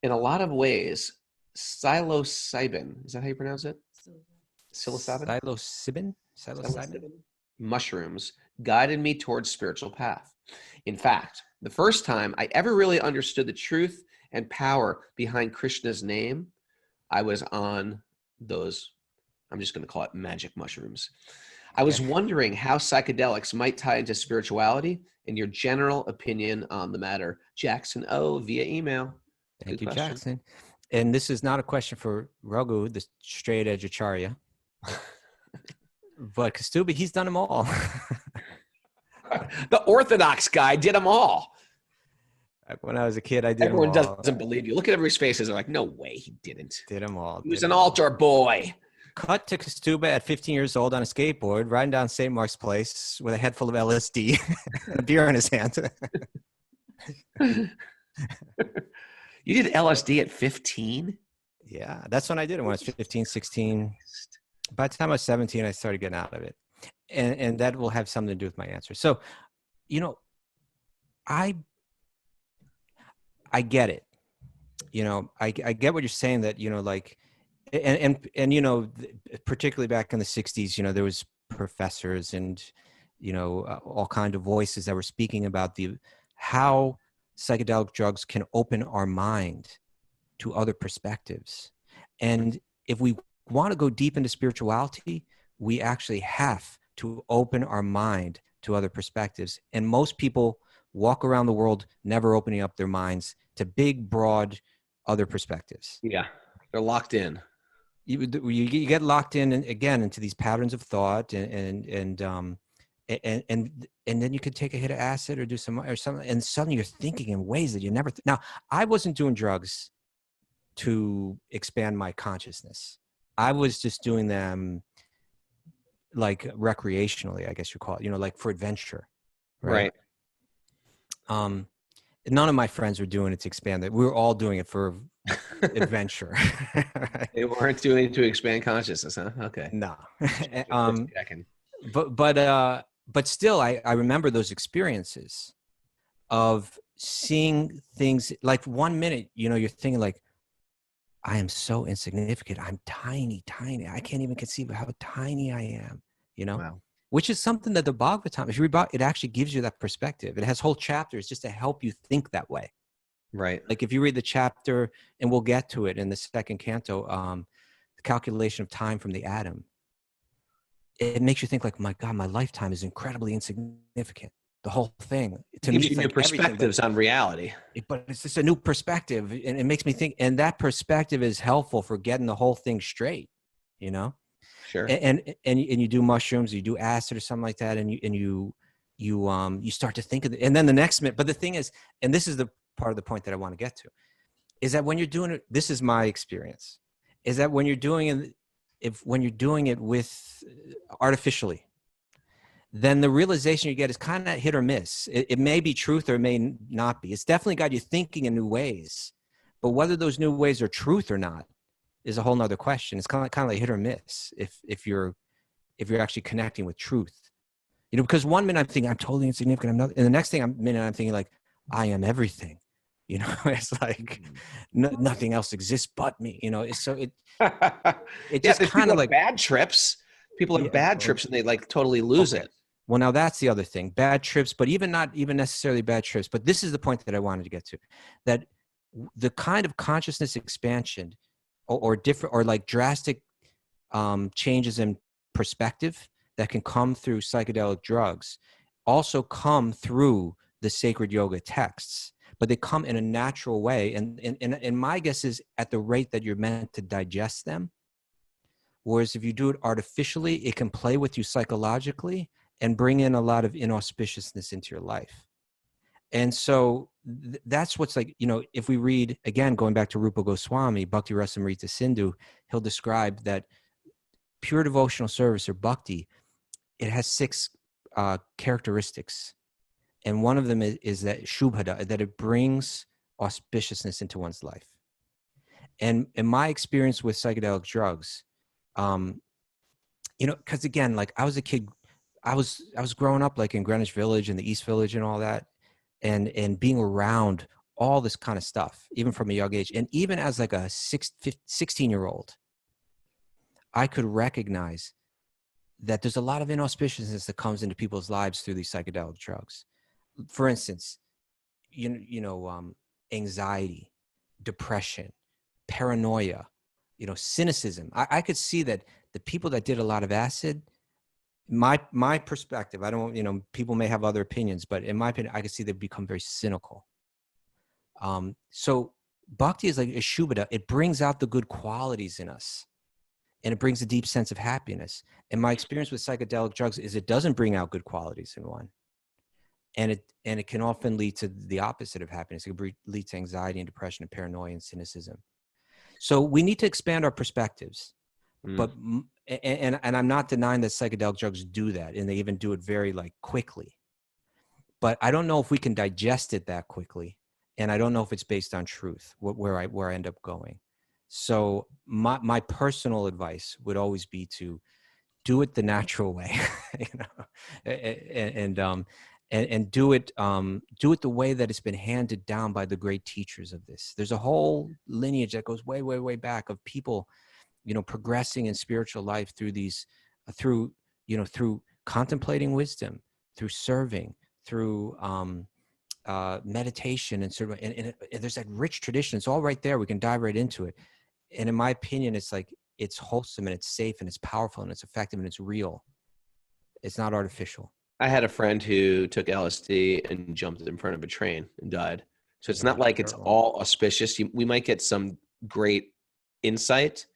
In a lot of ways, psilocybin, is that how you pronounce it? Psilocybin? Psilocybin? Mushrooms guided me towards spiritual path. In fact, the first time I ever really understood the truth and power behind Krishna's name, I was on those, I'm just going to call it magic mushrooms. I was wondering how psychedelics might tie into spirituality and your general opinion on the matter. Jackson O via email. Thank you, Jackson. And this is not a question for Raghu, the straight edge acharya. But Kastuba, he's done them all. The Orthodox guy did them all. When I was a kid, I did Everyone them all. doesn't believe you. Look at everybody's faces. They're like, no way, he didn't. Did them all. He was an altar boy. Cut to Kastuba at 15 years old on a skateboard, riding down St. Mark's Place with a head full of LSD and a beer in his hand. You did LSD at 15? Yeah, that's when I did it, when I was 15, 16. By the time I was 17, I started getting out of it. And that will have something to do with my answer. So, you know, I get it. You know, I get what you're saying, that, you know, like, and you know, particularly back in the 60s, you know, there was professors and, you know, all kinds of voices that were speaking about how psychedelic drugs can open our mind to other perspectives. And if we want to go deep into spirituality, we actually have to open our mind to other perspectives. And most people walk around the world never opening up their minds to big, broad other perspectives. Yeah, they're locked in. You get locked in, and again, into these patterns of thought, and then you could take a hit of acid or do something, and suddenly you're thinking in ways that you never. Now, I wasn't doing drugs to expand my consciousness. I was just doing them like recreationally, I guess you call it. You know, like for adventure, right? None of my friends were doing it to expand it. We were all doing it for adventure. Right? They weren't doing it to expand consciousness, huh? Okay. No. Just checking. But still, I remember those experiences of seeing things like 1 minute, you're thinking like, I am so insignificant. I'm tiny. I can't even conceive of how tiny I am, Wow. which is something that the Bhagavatam, if you read, it actually gives you that perspective. It has whole chapters just to help you think that way. Right. Like if you read the chapter, and we'll get to it in the second canto, the calculation of time from the atom, it makes you think like, my God, my lifetime is incredibly insignificant. The whole thing. To me, Gives you it's new like perspectives on reality. but it's just a new perspective, and it makes me think. And that perspective is helpful for getting the whole thing straight. Sure. And you do mushrooms, you do acid or something like that, and you start to think of it. And then the next minute. But the thing is, and this is the part of the point that I want to get to, is that when you're doing it, this is my experience, is that when you're doing it with artificially, then the realization you get is kind of hit or miss. It may be truth or it may not be. It's definitely got you thinking in new ways, but whether those new ways are truth or not is a whole nother question. It's kind of like hit or miss if you're actually connecting with truth, because 1 minute I'm thinking I'm totally insignificant, I'm not, and the next minute I'm thinking like I am everything. It's like nothing else exists but me. It just kind of like bad trips. People have bad trips and they like totally lose it. Well, now that's the other thing, bad trips, but not even necessarily bad trips. But this is the point that I wanted to get to, that the kind of consciousness expansion or different or like drastic changes in perspective that can come through psychedelic drugs also come through the sacred yoga texts, but they come in a natural way. And my guess is at the rate that you're meant to digest them. Whereas if you do it artificially, it can play with you psychologically and bring in a lot of inauspiciousness into your life. And so that's what's like, if we read, again, going back to Rupa Goswami, Bhakti Rasamrita Sindhu, he'll describe that pure devotional service or bhakti, it has 6 characteristics. And one of them is that shubhada, that it brings auspiciousness into one's life. And in my experience with psychedelic drugs, because again, like I was a kid, I was growing up like in Greenwich Village and the East Village and all that, and being around all this kind of stuff, even from a young age. And even as like a 16-year-old, I could recognize that there's a lot of inauspiciousness that comes into people's lives through these psychedelic drugs. For instance, anxiety, depression, paranoia, cynicism. I could see that the people that did a lot of acid, my perspective, I don't, people may have other opinions, but in my opinion, I could see they become very cynical. So bhakti is like a shubhada. It brings out the good qualities in us, and it brings a deep sense of happiness. And my experience with psychedelic drugs is it doesn't bring out good qualities in one. And it can often lead to the opposite of happiness. It can lead to anxiety and depression and paranoia and cynicism. So we need to expand our perspectives. But and I'm not denying that psychedelic drugs do that, and they even do it very like quickly. But I don't know if we can digest it that quickly, and I don't know if it's based on truth. Where I end up going. So my personal advice would always be to do it the natural way, and do it the way that it's been handed down by the great teachers of this. There's a whole lineage that goes way, way, way back of people, progressing in spiritual life through contemplating wisdom, through serving, through meditation, and sort of, and there's that rich tradition. It's all right there. We can dive right into it. And in my opinion, it's like, it's wholesome and it's safe and it's powerful and it's effective and it's real. It's not artificial. I had a friend who took LSD and jumped in front of a train and died. So it's not like it's all auspicious. We might get some great insight,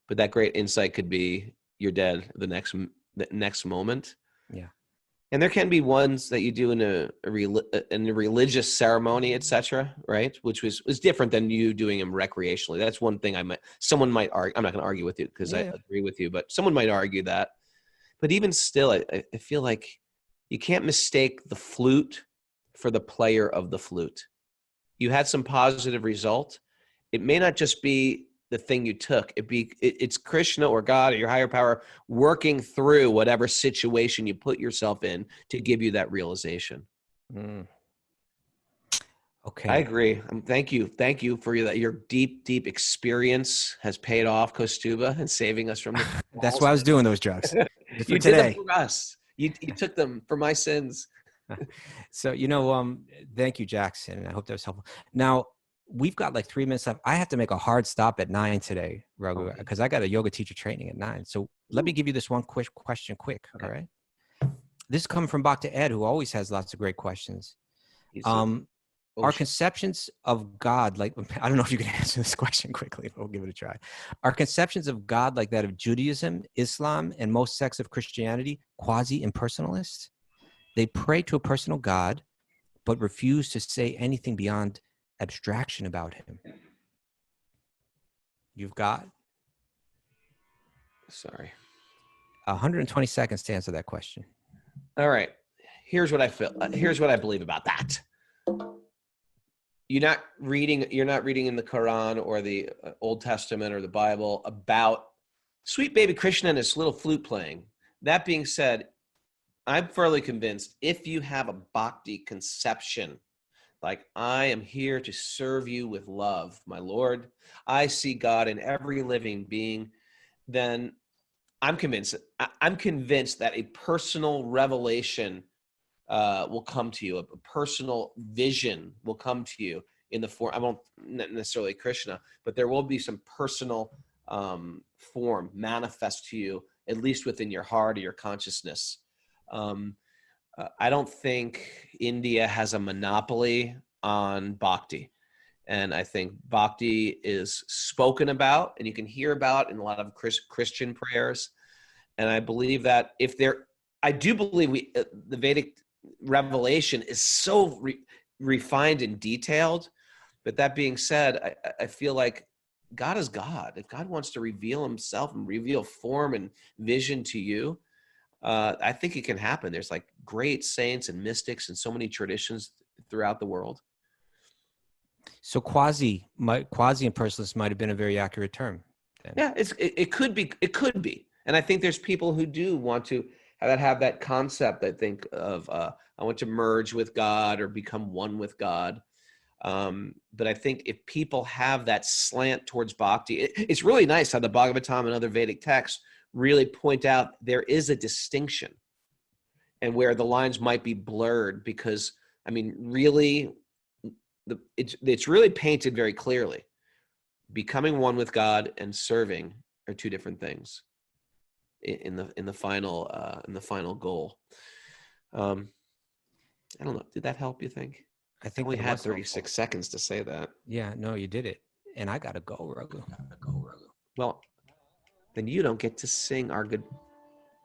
but that great insight could be you're dead the next moment. Yeah. And there can be ones that you do in a religious ceremony, etc., right? Which was different than you doing them recreationally. That's one thing someone might argue. I'm not going to argue with you because I agree with you, but someone might argue that. But even still, I feel like you can't mistake the flute for the player of the flute. You had some positive result, it may not just be the thing you took. It's Krishna or God or your higher power working through whatever situation you put yourself in to give you that realization. Okay. I agree. Thank you for your deep experience has paid off, Kostuba, and saving us from the That's why I was doing those drugs. Just for you today. did them for us. You took them for my sins. So, thank you, Jackson. I hope that was helpful. Now, we've got like 3 minutes left. I have to make a hard stop at 9 today, Raghu, because I got a yoga teacher training at 9. So let me give you this one quick question. Okay. All right. This is coming from Bhakti Ed, who always has lots of great questions. Our conceptions of God, like, I don't know if you can answer this question quickly, but we'll give it a try. Our conceptions of God, like that of Judaism, Islam, and most sects of Christianity, quasi-impersonalist. They pray to a personal God, but refuse to say anything beyond abstraction about him. You've got 120 seconds to answer that question. All right. Here's what I feel. Here's what I believe about that. You're not reading in the Quran or the Old Testament or the Bible about sweet baby Krishna and his little flute playing. That being said, I'm fairly convinced if you have a bhakti conception, like I am here to serve you with love, my Lord, I see God in every living being, then I'm convinced that a personal revelation will come to you. A personal vision will come to you in the form, I won't necessarily Krishna, but there will be some personal form manifest to you, at least within your heart or your consciousness. I don't think India has a monopoly on bhakti. And I think bhakti is spoken about and you can hear about in a lot of Christian prayers. And I believe that I do believe the Vedic revelation is so refined and detailed. But that being said, I feel like God is God. If God wants to reveal himself and reveal form and vision to you, I think it can happen. There's like great saints and mystics and so many traditions throughout the world. So quasi-impersonalist might have been a very accurate term. Then. Yeah, it could be. It could be. And I think there's people who do want to have that concept, I think, of I want to merge with God or become one with God. But I think if people have that slant towards bhakti, it's really nice how the Bhagavatam and other Vedic texts really point out there is a distinction and where the lines might be blurred because, I mean, really, it's really painted very clearly. Becoming one with God and serving are two different things in the final goal. I don't know. Did that help, you think? I think we had 36 seconds to say that. Yeah, no, you did it. And I got to go, Raghu. Well, then you don't get to sing our good.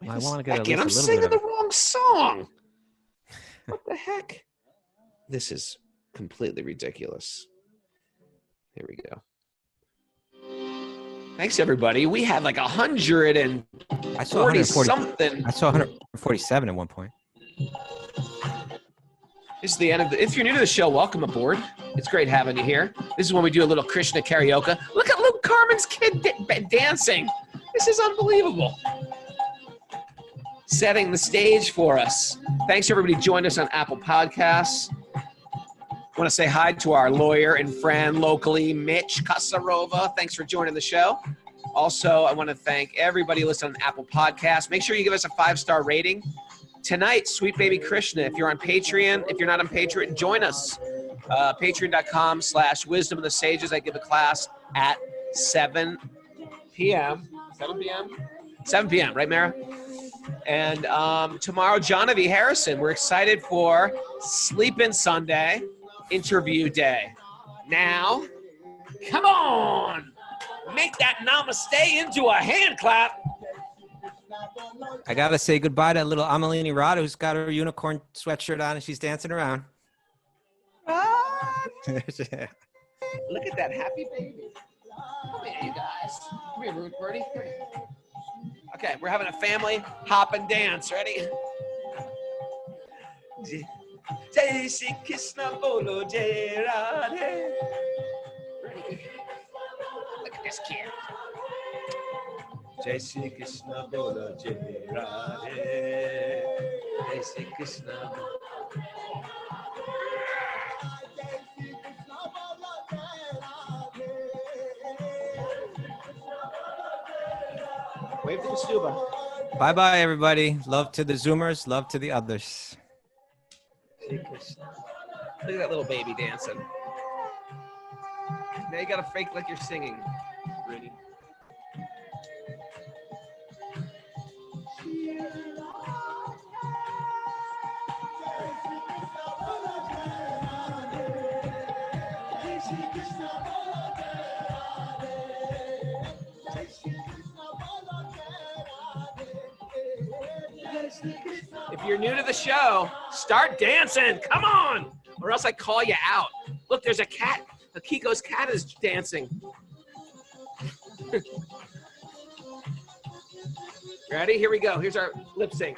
Well, I want to get at least I'm a little singing bit the wrong song. What the heck? This is completely ridiculous. Here we go. Thanks, everybody. We had like 140 something. I saw 147 at one point. This is the end of if you're new to the show, welcome aboard. It's great having you here. This is when we do a little Krishna karaoke. Look at Luke Carmen's kid dancing. This is unbelievable. Setting the stage for us. Thanks, everybody who joined us on Apple Podcasts. I want to say hi to our lawyer and friend locally, Mitch Kasarova. Thanks for joining the show. Also, I want to thank everybody listening on Apple Podcasts. Make sure you give us a 5-star rating. Tonight, Sweet Baby Krishna. If you're on Patreon, if you're not on Patreon, join us. Patreon.com/Wisdom of the Sages. I give a class at 7 p.m. 7 p.m.? 7 p.m., right, Mara? And tomorrow, Johnny Harrison. We're excited for Sleep In Sunday, interview day. Now, come on! Make that namaste into a hand clap. I got to say goodbye to little Amalini Rada, who's got her unicorn sweatshirt on and she's dancing around. Look at that happy baby. Come here, you guys. Come here, Ruth Birdie. Okay, we're having a family hop and dance. Ready? Jai Shri Krishna Bolo Jai Radhe. is cute. Jai Shri Krishna Bolo Jai Radhe. Jai Shri Krishna. Wave to the stuba. Bye bye, everybody. Love to the Zoomers. Love to the others. Shri Krishna. Look at that little baby dancing. Now you gotta fake like you're singing. Ready? If you're new to the show, start dancing. Come on, or else I call you out. Look, there's a cat. Akiko's cat is dancing. Ready? Here we go. Here's our lip sync.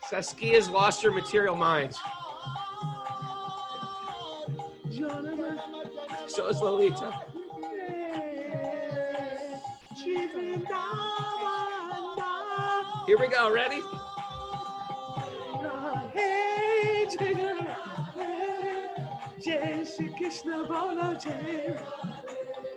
Saskia's lost her material mind. So is Lolita. Here we go. Ready? Jai Shri Krishna Bolo Jai.